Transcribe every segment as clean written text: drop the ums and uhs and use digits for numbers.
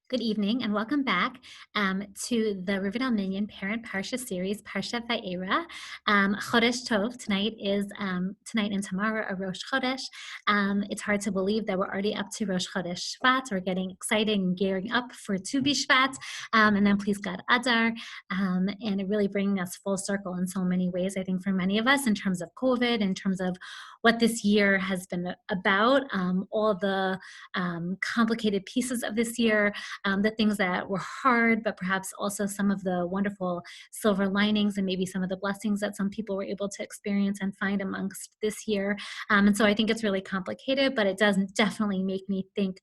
Good evening and welcome back to the Rivendell Minion Parent Parsha series, Parashat Vaera. Chodesh Tov. Tonight and tomorrow are Rosh Chodesh. It's hard to believe that we're already up to Rosh Chodesh Shvat. We're getting excited and gearing up for Tu B'Shvat, and then please God Adar, and it really bringing us full circle in so many ways. I think for many of us, in terms of COVID, in terms of what this year has been about, all the complicated pieces of this year. The things that were hard, but perhaps also some of the wonderful silver linings and maybe some of the blessings that some people were able to experience and find amongst this year. And so I think it's really complicated, but it does definitely make me think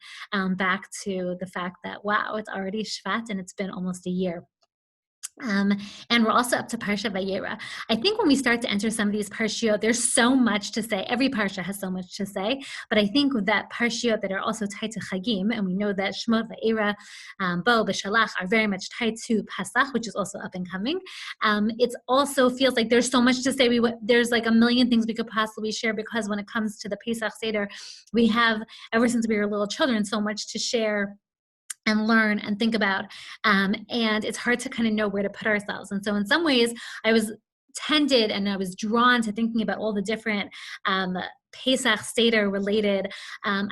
back to the fact that, wow, it's already Shvat and it's been almost a year. And we're also up to Parashat Vaera. I think when we start to enter some of these parshiot, there's so much to say. Every parsha has so much to say, but I think that parshiot that are also tied to Chagim, and we know that Shemot, Vaera, Bo, B'Shalach are very much tied to Pasach, which is also up and coming. It also feels like there's so much to say. There's like a million things we could possibly share, because when it comes to the Pesach Seder, we have, ever since we were little children, so much to share and learn and think about. And it's hard to kind of know where to put ourselves. And so in some ways, I was tended and I was drawn to thinking about all the different Pesach Seder related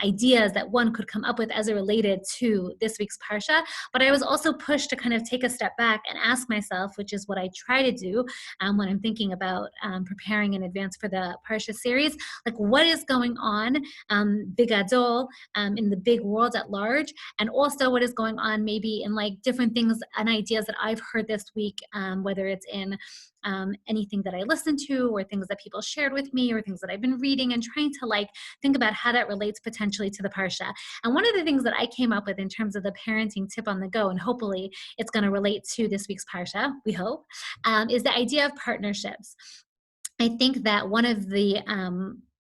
ideas that one could come up with as it related to this week's Parsha. But I was also pushed to kind of take a step back and ask myself, which is what I try to do when I'm thinking about preparing in advance for the Parsha series, like what is going on bigadol in the big world at large, and also what is going on maybe in like different things and ideas that I've heard this week, whether it's in anything that I listened to or things that people shared with me or things that I've been reading, and trying to like think about how that relates potentially to the Parsha. And one of the things that I came up with in terms of the parenting tip on the go, and hopefully it's going to relate to this week's Parsha, we hope, is the idea of partnerships. I think that one of the,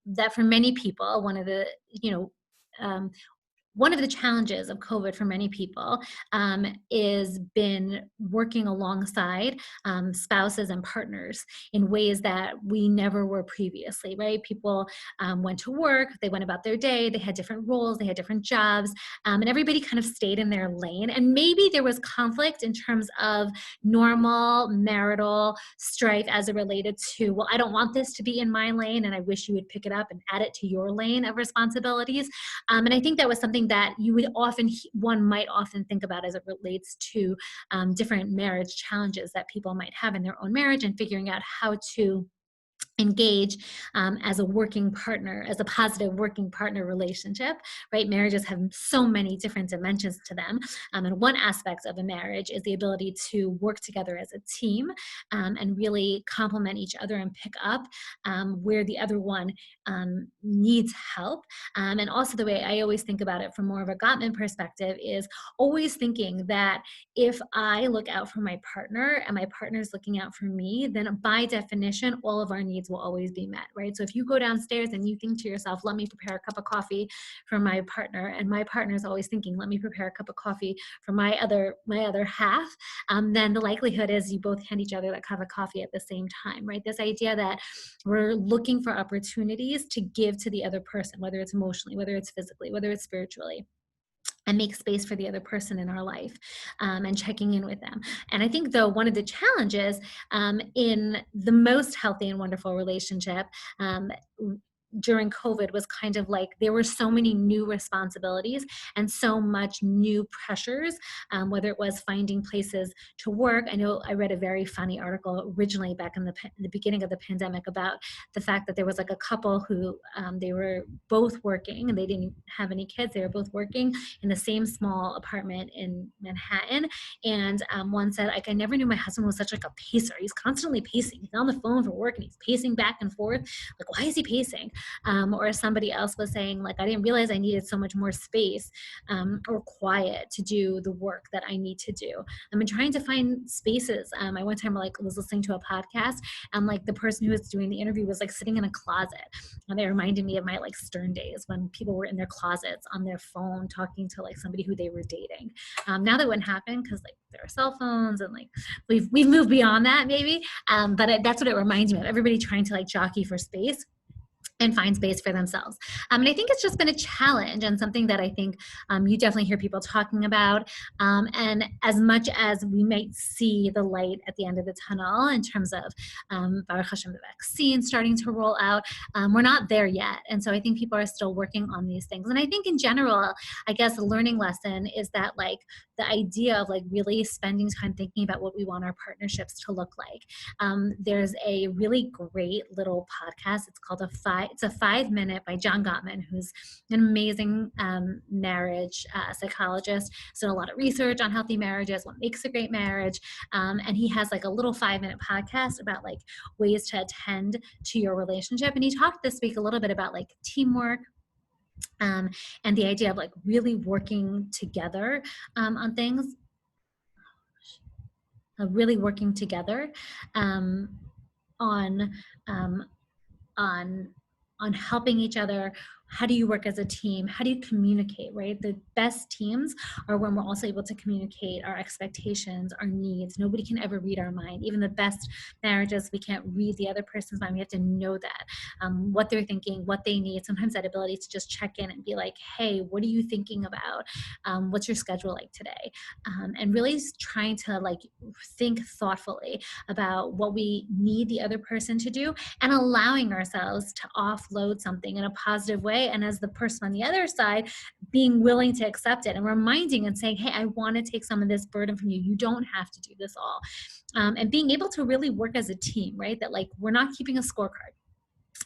that for many people, one of the, one of the challenges of COVID for many people is been working alongside spouses and partners in ways that we never were previously, right? People went to work, they went about their day, they had different roles, they had different jobs, and everybody kind of stayed in their lane. And maybe there was conflict in terms of normal marital strife as it related to, well, I don't want this to be in my lane, and I wish you would pick it up and add it to your lane of responsibilities. And I think that was something that one might often think about as it relates to different marriage challenges that people might have in their own marriage, and figuring out how to engage as a working partner, as a positive working partner relationship, right? Marriages have so many different dimensions to them. And one aspect of a marriage is the ability to work together as a team and really complement each other and pick up where the other one needs help. And also the way I always think about it from more of a Gottman perspective is always thinking that if I look out for my partner and my partner is looking out for me, then by definition, all of our needs will always be met, right? So if you go downstairs and you think to yourself, let me prepare a cup of coffee for my partner, and my partner is always thinking, let me prepare a cup of coffee for my other half, then the likelihood is you both hand each other that cup of coffee at the same time, right? This idea that we're looking for opportunities to give to the other person, whether it's emotionally, whether it's physically, whether it's spiritually, and make space for the other person in our life, and checking in with them. And I think, though, one of the challenges in the most healthy and wonderful relationship during COVID was kind of like there were so many new responsibilities and so much new pressures, whether it was finding places to work. I know I read a very funny article originally back in the beginning of the pandemic about the fact that there was like a couple who they were both working and they didn't have any kids. They were both working in the same small apartment in Manhattan. And one said, like, I never knew my husband was such like a pacer. He's constantly pacing. He's on the phone for work and he's pacing back and forth. Like, why is he pacing? Or somebody else was saying, like, I didn't realize I needed so much more space or quiet to do the work that I need to do. I've been trying to find spaces. I one time was listening to a podcast, and like the person who was doing the interview was like sitting in a closet, and they reminded me of my like Stern days when people were in their closets on their phone talking to like somebody who they were dating. Now that wouldn't happen because like there are cell phones and like we've moved beyond that maybe, but that's what it reminds me of. Everybody trying to like jockey for space. and find space for themselves. And I think it's just been a challenge, and something that I think you definitely hear people talking about. And as much as we might see the light at the end of the tunnel in terms of Baruch Hashem, the vaccine starting to roll out, we're not there yet. And so I think people are still working on these things. And I think in general, I guess a learning lesson is that, like, the idea of like really spending time thinking about what we want our partnerships to look like. There's a really great little podcast. It's a 5-minute by John Gottman, who's an amazing marriage psychologist. He's done a lot of research on healthy marriages, what makes a great marriage. And he has like a little 5-minute podcast about like ways to attend to your relationship. And he talked this week a little bit about like teamwork, and the idea of like really working together on things, really working together on on helping each other. How do you work as a team? How do you communicate, right? The best teams are when we're also able to communicate our expectations, our needs. Nobody can ever read our mind. Even the best marriages, we can't read the other person's mind. We have to know that, what they're thinking, what they need. Sometimes that ability to just check in and be like, hey, what are you thinking about? What's your schedule like today? And really trying to like think thoughtfully about what we need the other person to do, and allowing ourselves to offload something in a positive way. And as the person on the other side, being willing to accept it and reminding and saying, hey, I want to take some of this burden from you. You don't have to do this all. And being able to really work as a team, right? That like, we're not keeping a scorecard.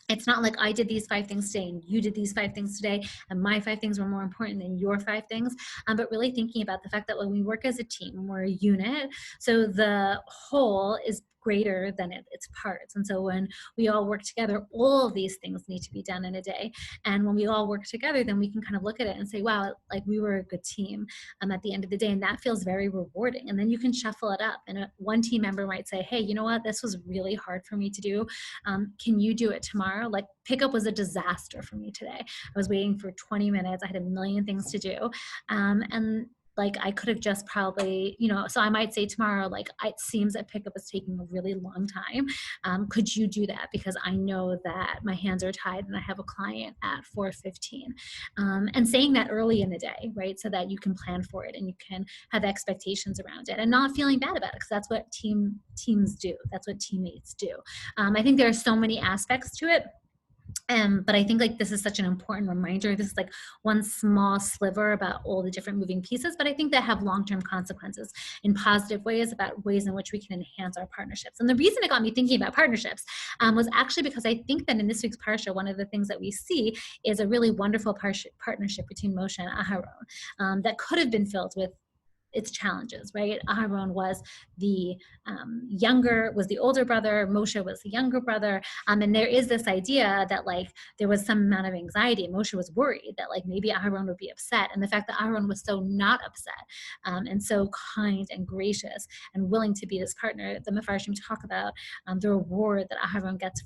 It's not like I did these 5 things today and you did these 5 things today and my 5 things were more important than your 5 things, but really thinking about the fact that when we work as a team, we're a unit, so the whole is greater than its parts. And so when we all work together, all of these things need to be done in a day. And when we all work together, then we can kind of look at it and say, wow, like we were a good team at the end of the day. And that feels very rewarding. And then you can shuffle it up. And one team member might say, hey, you know what? This was really hard for me to do. Can you do it tomorrow? Like pickup was a disaster for me today. I was waiting for 20 minutes. I had a million things to do. And like I could have just probably, so I might say tomorrow, like it seems that pickup is taking a really long time. Could you do that? Because I know that my hands are tied and I have a client at 4:15. And saying that early in the day, right? So that you can plan for it and you can have expectations around it and not feeling bad about it, because that's what teams do. That's what teammates do. I think there are so many aspects to it. But I think like this is such an important reminder. This is like one small sliver about all the different moving pieces, but I think that have long-term consequences in positive ways about ways in which we can enhance our partnerships. And the reason it got me thinking about partnerships was actually because I think that in this week's Parsha, one of the things that we see is a really wonderful partnership between Moshe and Aharon that could have been filled with its challenges, right? Aharon was the older brother, Moshe was the younger brother. And there is this idea that like there was some amount of anxiety. Moshe was worried that like maybe Aharon would be upset. And the fact that Aharon was so not upset and so kind and gracious and willing to be this partner, the Mefarshim talk about the reward that Aharon gets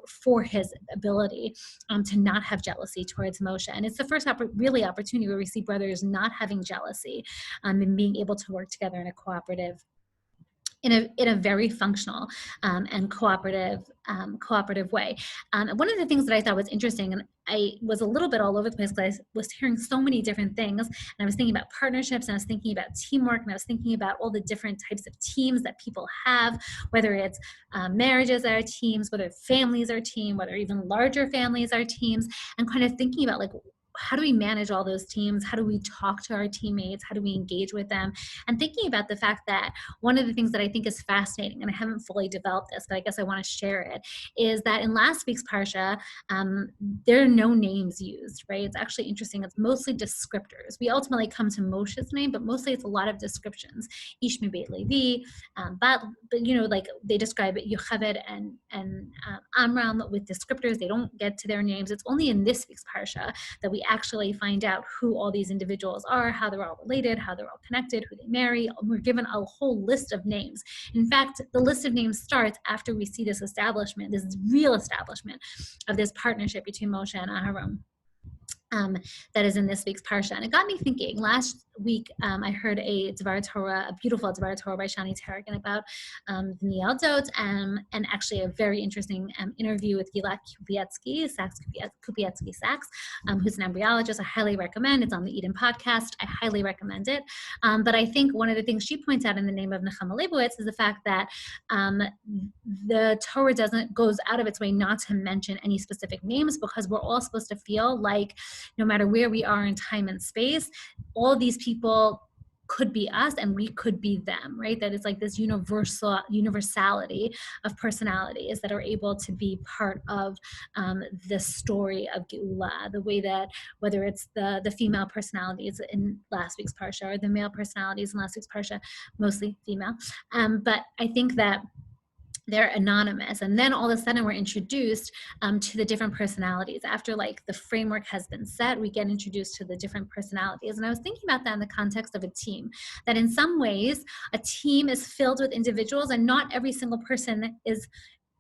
for his ability to not have jealousy towards Moshe. And it's the first really opportunity where we see brothers not having jealousy and being able to work together in a cooperative, in a very functional and cooperative way. One of the things that I thought was interesting, and I was a little bit all over the place because I was hearing so many different things, and I was thinking about partnerships, and I was thinking about teamwork, and I was thinking about all the different types of teams that people have, whether it's marriages are teams, whether families are teams, whether even larger families are teams, and kind of thinking about like, how do we manage all those teams? How do we talk to our teammates? How do we engage with them? And thinking about the fact that one of the things that I think is fascinating, and I haven't fully developed this, but I guess I want to share it, is that in last week's Parsha, there are no names used, right? It's actually interesting. It's mostly descriptors. We ultimately come to Moshe's name, but mostly it's a lot of descriptions. Ish Mibeit Levi, but like they describe it, Yocheved and Amram with descriptors. They don't get to their names. It's only in this week's Parsha that we actually find out who all these individuals are, how they're all related, how they're all connected, who they marry. We're given a whole list of names. In fact, the list of names starts after we see this establishment, this real establishment of this partnership between Moshe and Aharon. that is in this week's Parsha. And it got me thinking. Last week, I heard a Dvar Torah, a beautiful Dvar Torah by Shani Tarragon about the Nialdot, and actually a very interesting interview with Gilad Kupietsky-Sachs, who's an embryologist. I highly recommend. It's on the Eden podcast. I highly recommend it. But I think one of the things she points out in the name of Nechama Leibowitz is the fact that the Torah goes out of its way not to mention any specific names, because we're all supposed to feel like no matter where we are in time and space, all these people could be us and we could be them, right? That it's like this universality of personalities that are able to be part of the story of Geula, the way that whether it's the female personalities in last week's Parsha or the male personalities in last week's Parsha, mostly female. But I think that they're anonymous, and then all of a sudden we're introduced to the different personalities. After like the framework has been set, we get introduced to the different personalities. And I was thinking about that in the context of a team, that in some ways a team is filled with individuals, and not every single person is,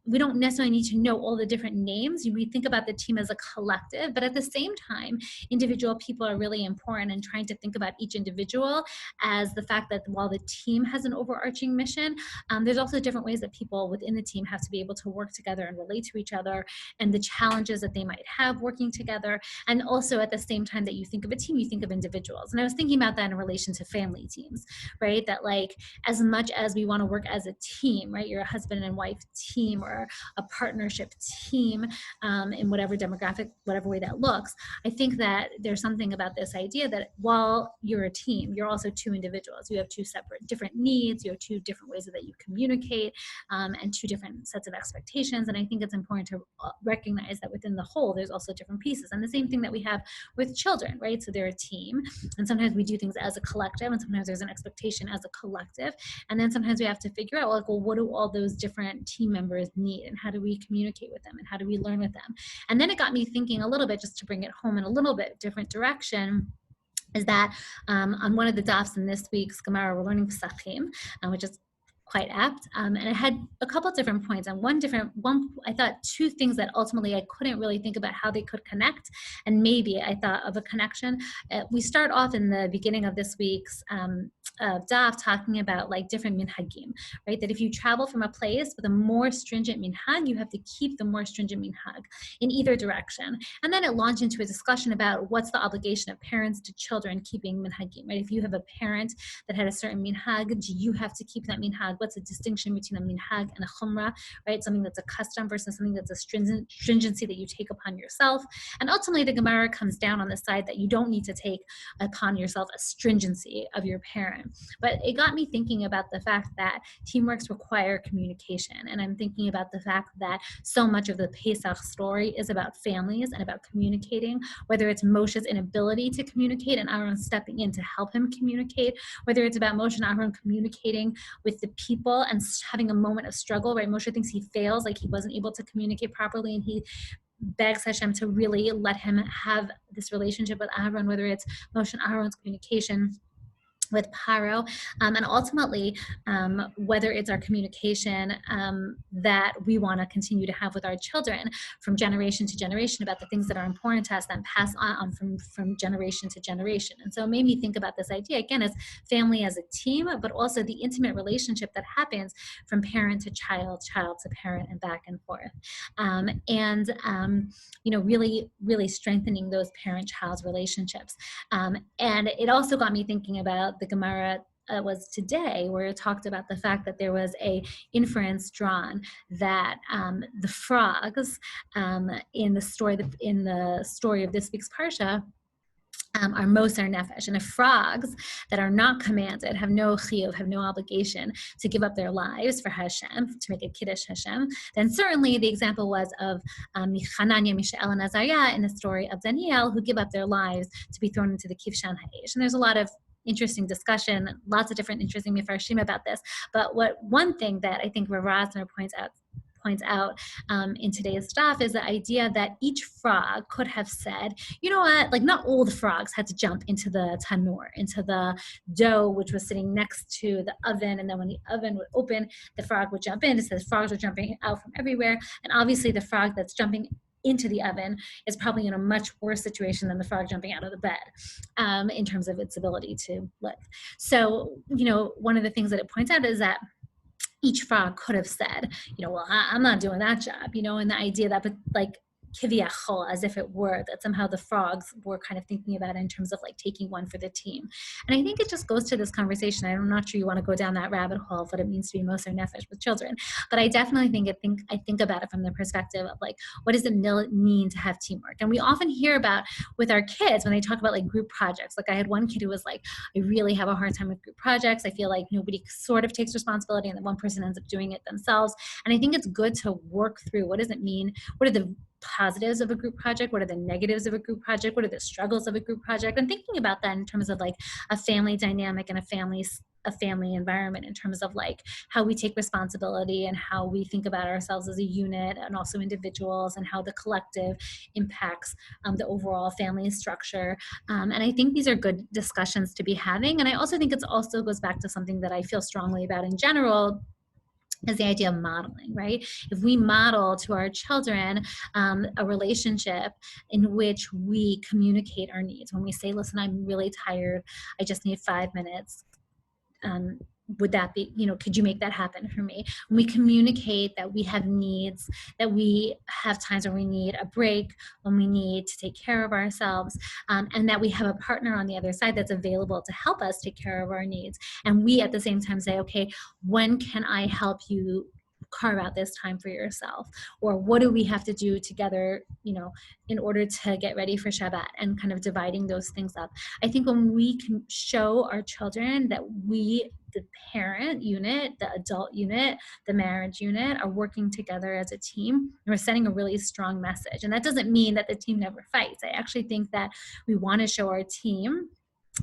we don't necessarily need to know all the different names. We think about the team as a collective, but at the same time, individual people are really important, and trying to think about each individual as the fact that while the team has an overarching mission, there's also different ways that people within the team have to be able to work together and relate to each other, and the challenges that they might have working together. And also at the same time that you think of a team, you think of individuals. And I was thinking about that in relation to family teams, right? That like, as much as we want to work as a team, right? You're a husband and wife team, or a partnership team in whatever demographic, whatever way that looks. I think that there's something about this idea that while you're a team, you're also two individuals. You have two separate, different needs. You have two different ways that you communicate, and two different sets of expectations. And I think it's important to recognize that within the whole, there's also different pieces. And the same thing that we have with children, right? So they're a team, and sometimes we do things as a collective, and sometimes there's an expectation as a collective. And then sometimes we have to figure out, like, well, what do all those different team members need, and how do we communicate with them, and how do we learn with them? And then it got me thinking a little bit, just to bring it home in a little bit different direction, is that on one of the dafs in this week's Gemara, we're learning Pesachim, which is quite apt. And it had a couple of different points, and one, I thought two things that ultimately I couldn't really think about how they could connect. And maybe I thought of a connection. We start off in the beginning of this week's daf talking about like different minhagim, right? That if you travel from a place with a more stringent minhag, you have to keep the more stringent minhag in either direction. And then it launched into a discussion about what's the obligation of parents to children keeping minhagim, right? If you have a parent that had a certain minhag, do you have to keep that minhag? What's the distinction between a minhag and a chumrah, right? Something that's a custom versus something that's a stringency that you take upon yourself. And ultimately the Gemara comes down on the side that you don't need to take upon yourself a stringency of your parent. But it got me thinking about the fact that teamworks require communication. And I'm thinking about the fact that so much of the Pesach story is about families and about communicating, whether it's Moshe's inability to communicate and Aaron stepping in to help him communicate, whether it's about Moshe and Aaron communicating with the people and having a moment of struggle, right? Moshe thinks he fails, like he wasn't able to communicate properly, and he begs Hashem to really let him have this relationship with Aaron, whether it's Moshe and Aaron's communication with Paro, and ultimately whether it's our communication that we want to continue to have with our children from generation to generation about the things that are important to us, then pass on from generation to generation. And so it made me think about this idea again as family as a team, but also the intimate relationship that happens from parent to child, child to parent, and back and forth. Really strengthening those parent-child relationships. And it also got me thinking about the Gemara was today, where it talked about the fact that there was a inference drawn that the frogs in the story of this week's Parsha are Moser Nefesh. And if frogs that are not commanded, have no chiyuv, have no obligation to give up their lives for Hashem, to make a kiddush Hashem, then certainly the example was of Hananiah, Mishael, and Azariah in the story of Daniel, who give up their lives to be thrown into the Kivshan Ha'esh. And there's a lot of interesting discussion, lots of different interesting mifarshim about this. But one thing that I think Rav Rosner points out in today's stuff is the idea that each frog could have said, you know what, like not all the frogs had to jump into the tanur, into the dough, which was sitting next to the oven. And then when the oven would open, the frog would jump in. It says frogs are jumping out from everywhere. And obviously the frog that's jumping into the oven is probably in a much worse situation than the frog jumping out of the bed in terms of its ability to live. So, one of the things that it points out is that each frog could have said, well, I'm not doing that job, and the idea that, but like, kiviyachol, as if it were, that somehow the frogs were kind of thinking about it in terms of like taking one for the team. And I think it just goes to this conversation. I'm not sure you want to go down that rabbit hole of what it means to be moser nefesh with children, but I definitely think about it from the perspective of like, what does it mean to have teamwork? And we often hear about with our kids when they talk about like group projects. Like I had one kid who was like, I really have a hard time with group projects. I feel like nobody sort of takes responsibility and then one person ends up doing it themselves. And I think it's good to work through, what does it mean? What are the positives of a group project? What are the negatives of a group project? What are the struggles of a group project? And thinking about that in terms of like a family dynamic and a family environment, in terms of like how we take responsibility and how we think about ourselves as a unit and also individuals, and how the collective impacts the overall family structure. And I think these are good discussions to be having. And I also think it also goes back to something that I feel strongly about in general, is the idea of modeling, right? If we model to our children a relationship in which we communicate our needs, when we say, listen, I'm really tired, I just need 5 minutes, would that be, could you make that happen for me? When we communicate that we have needs, that we have times when we need a break, when we need to take care of ourselves, and that we have a partner on the other side that's available to help us take care of our needs. And we at the same time say, okay, when can I help you carve out this time for yourself? Or what do we have to do together, in order to get ready for Shabbat, and kind of dividing those things up. I think when we can show our children that we, the parent unit, the adult unit, the marriage unit, are working together as a team, and we're sending a really strong message. And that doesn't mean that the team never fights. I actually think that we want to show our team,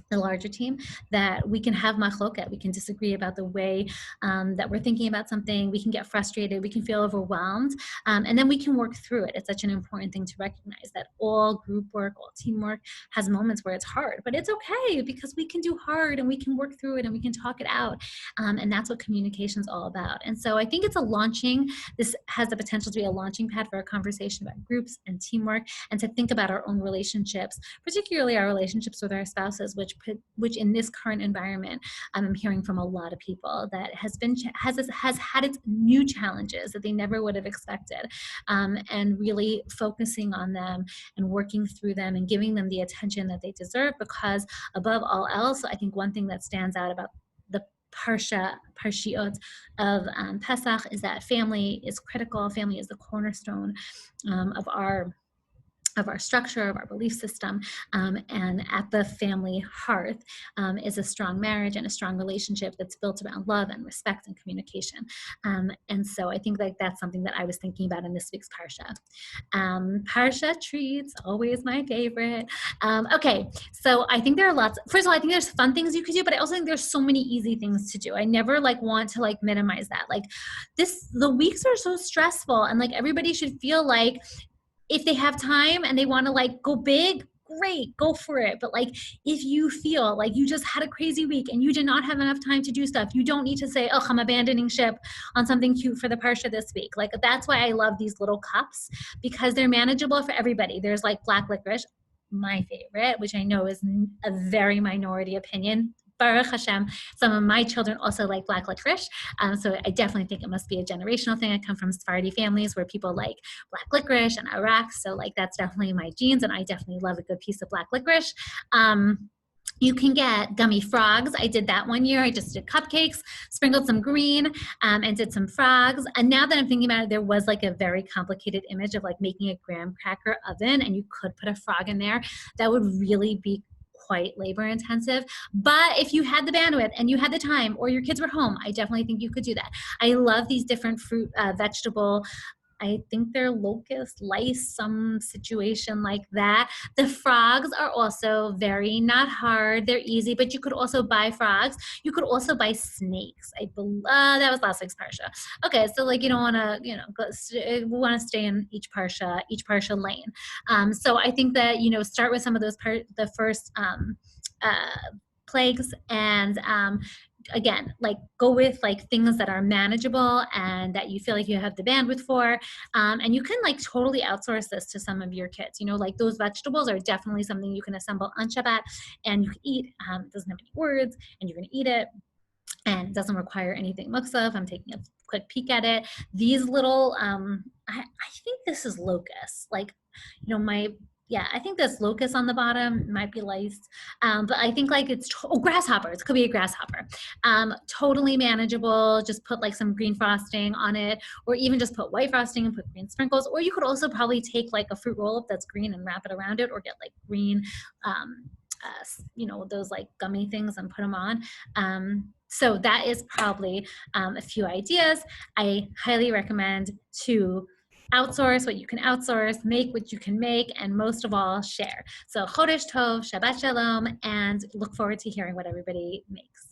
the larger team, that we can have machloket, we can disagree about the way that we're thinking about something, we can get frustrated, we can feel overwhelmed, and then we can work through it. It's such an important thing to recognize that all group work, all teamwork has moments where it's hard, but it's okay, because we can do hard and we can work through it and we can talk it out, and that's what communication is all about. And so I think this has the potential to be a launching pad for a conversation about groups and teamwork, and to think about our own relationships, particularly our relationships with our spouses, which in this current environment, I'm hearing from a lot of people that has had its new challenges that they never would have expected, and really focusing on them and working through them and giving them the attention that they deserve, because above all else, I think one thing that stands out about the Parshiot of Pesach is that family is critical. Family is the cornerstone of our structure, of our belief system, and at the family hearth is a strong marriage and a strong relationship that's built around love and respect and communication. And so I think like that's something that I was thinking about in this week's Parsha. Parsha treats, always my favorite. Okay, so I think there are first of all, I think there's fun things you could do, but I also think there's so many easy things to do. I never want to minimize that. The weeks are so stressful, and everybody should feel like, if they have time and they want to go big, great, go for it. But if you feel like you just had a crazy week and you did not have enough time to do stuff, you don't need to say, oh, I'm abandoning ship on something cute for the Parsha this week. That's why I love these little cups, because they're manageable for everybody. There's black licorice, my favorite, which I know is a very minority opinion. Baruch Hashem, some of my children also like black licorice. So I definitely think it must be a generational thing. I come from Sephardi families where people like black licorice and Iraq. So that's definitely my genes. And I definitely love a good piece of black licorice. You can get gummy frogs. I did that one year. I just did cupcakes, sprinkled some green, and did some frogs. And now that I'm thinking about it, there was a very complicated image of making a graham cracker oven, and you could put a frog in there. That would really be quite labor intensive. But if you had the bandwidth and you had the time, or your kids were home, I definitely think you could do that. I love these different fruit, vegetable, I think they're locust, lice, some situation like that. The frogs are also very not hard. They're easy, but you could also buy frogs. You could also buy snakes. That was last week's Parsha. Okay, so you don't want to, we want to stay in each Parsha lane. So I think that, start with some of those the first plagues, and again, like go with like things that are manageable and that you feel like you have the bandwidth for. And you can like totally outsource this to some of your kids. You know, like those vegetables are definitely something you can assemble on Shabbat and you can eat. It doesn't have any words and you're going to eat it. And it doesn't require anything muksav. I'm taking a quick peek at it. These little, I think this is locust. Like, you know, yeah, I think this locust on the bottom might be lice. But I think like it's, grasshoppers. It could be a grasshopper. Totally manageable. Just put like some green frosting on it, or even just put white frosting and put green sprinkles. Or you could also probably take like a fruit roll up that's green and wrap it around it, or get like green, you know, those like gummy things and put them on. So that is probably a few ideas. I highly recommend to outsource what you can outsource, make what you can make, and most of all, share. So Chodesh Tov, Shabbat Shalom, and look forward to hearing what everybody makes.